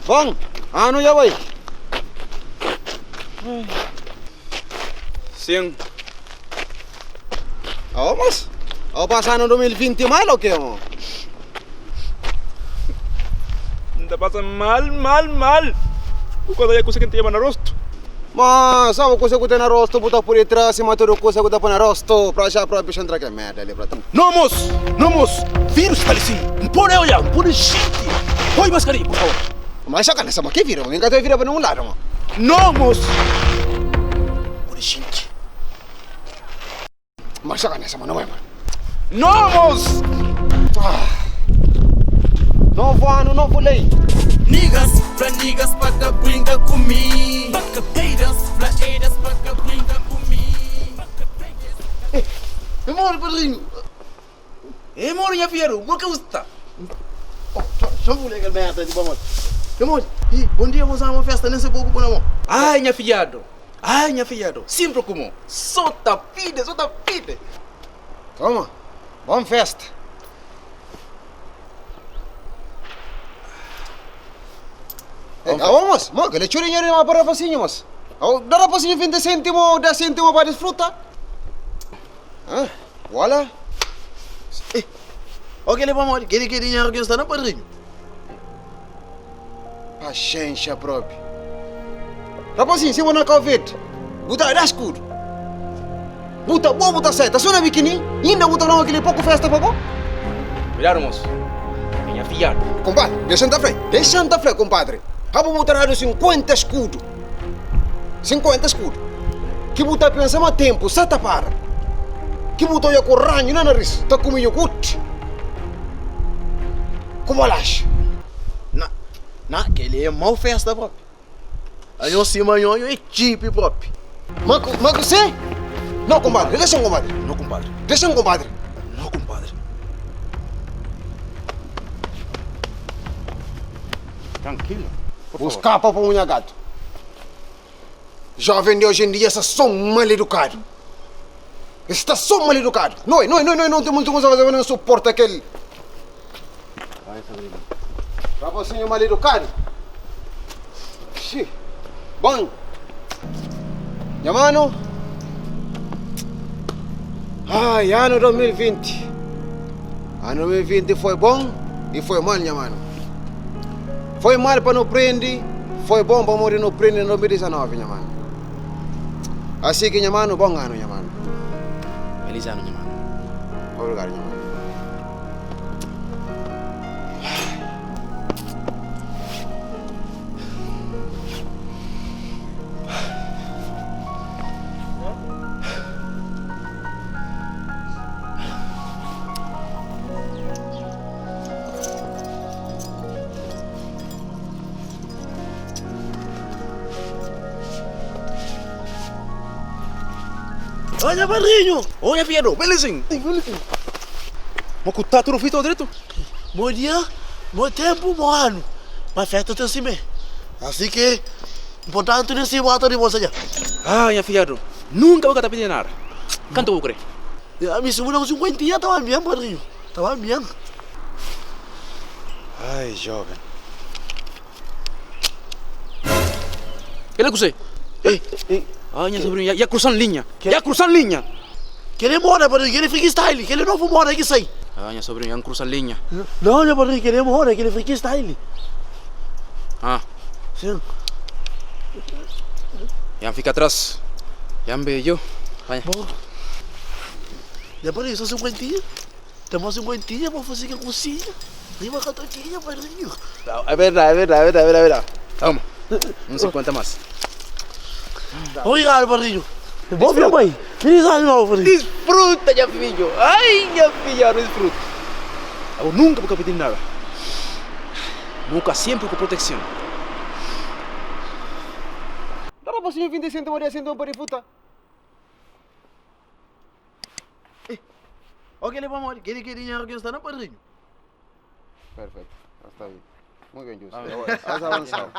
Bom, ano ya boy? Sim. Oh, mas? Oh, passa ano 2020 mal o quê, mo? Ainda passa mal. Quando é coisa que te chama na rosto. Mas, sabe coisa que tem na rosto, botar por trás, cima tudo coisa que tá por na rosto, pra já pra bicho entrar que merda ali pra tu. Não, moço! Vírus, faleci. Não pode olhar, não pode shit. Põe mascarinha, por favor. Mas saka nessa, mas que vira? Ninguém vai virar pra nenhum lado, mo. Não, moço! Pode shit. Mas saka nessa, mas não é, mano. Não, moço! Novo ano, novo lei. Niggas, pra niggas, paga brinca comigo. Haters, pra haters, paga brinca comigo. Amor, padrinho. Amor, minha filha, o que você está? Só vou ligar merda de bom. Amor, bom dia, vamos a uma festa nesse pouco, por amor. Ai, minha filhado. Sempre como. Só tá pide. Toma, bom festa. Vamos, que le churin yari mga para pasinyo, mas. Dara pasinyo 20 centimo, 10 centimo para desfruta. Wala. Ok, vamos, querer dinheiro que está na padrinho. Paciência própria. Rapazinho, se você Covid, buta das escuro. Buta seta, só na biquíni, ainda buta não aquele pouco festa, pouco? Cuidado, moço. Minha filhado. Compadre, de Santa Fe, compadre. Rabo botar 50 escudo. 50 escudo. Que buta pensa mais tempo, sata para. Que buta eu corranho na nariz, tá comigo gut. Como alas? Que ele é mal festa próprio. Aí eu se manhã é chip próprio. Mas você? Não, compadre, deixa um compadre. Não, compadre. Deixa um compadre. Não, compadre. Tranquilo. Os capas para unha gato. Jovem de hoje em dia está só mal educado. Está só mal educado. Não tem muito coisa a fazer, não suporta aquele. Vai, Sabrina. Rapazinho mal educado. Sim. Bom. Minha mano. Ai, ano 2020. Ano 2020 foi bom e foi mal, minha mano. Foi mal para não prender, foi bom para morrer no prende em 2019, minha mano. Assim que, minha mano, bom ano, minha mano. Feliz ano, minha mano. Obrigado, minha mano. Olha, padrinho. Olha, filhado, belezinho. Mas tá tudo feito direito? Bom dia, bom tempo, bom ano. Mas festa tem assim mesmo. Assim que, importante nesse bota de você já. Ah, minha filhado, nunca vou pedir nada. Quanto vou querer? A minha segunda com 50 estava bem, padrinho. Estava bem. Ai, jovem. Ele é que você? Ah, minha sobrinha, já cruzando linha. Já cruzando linha. Que ele mora, padrinho, que ele freestyle, que ele novo mora que sai. Ah, minha sobrinha, já cruzando linha. Não, meu padrinho, que ele mora, que ele freestyle. Ah, Sim. já fica atrás. Já me veio. Vai. Bom. Depois disso, 50. Temos 50 para fazer a cozinha. Rima com a toquinha, padrinho. É verdade. Toma, 50 mais. Obrigado, padrinho. Bom, meu pai. Feliz ano novo, padrinho. Desfruta, minha filho. Ai, minha filha, desfruta. Eu nunca vou pedir nada. Nunca, sempre com proteção. Dara pasinyo 20 centimo, 10 centimo para desfruta. Ok, ele vamos, que dinheiro que está na padrinho. Perfeito, está aí. Muy bien, Jus. Has avanzado.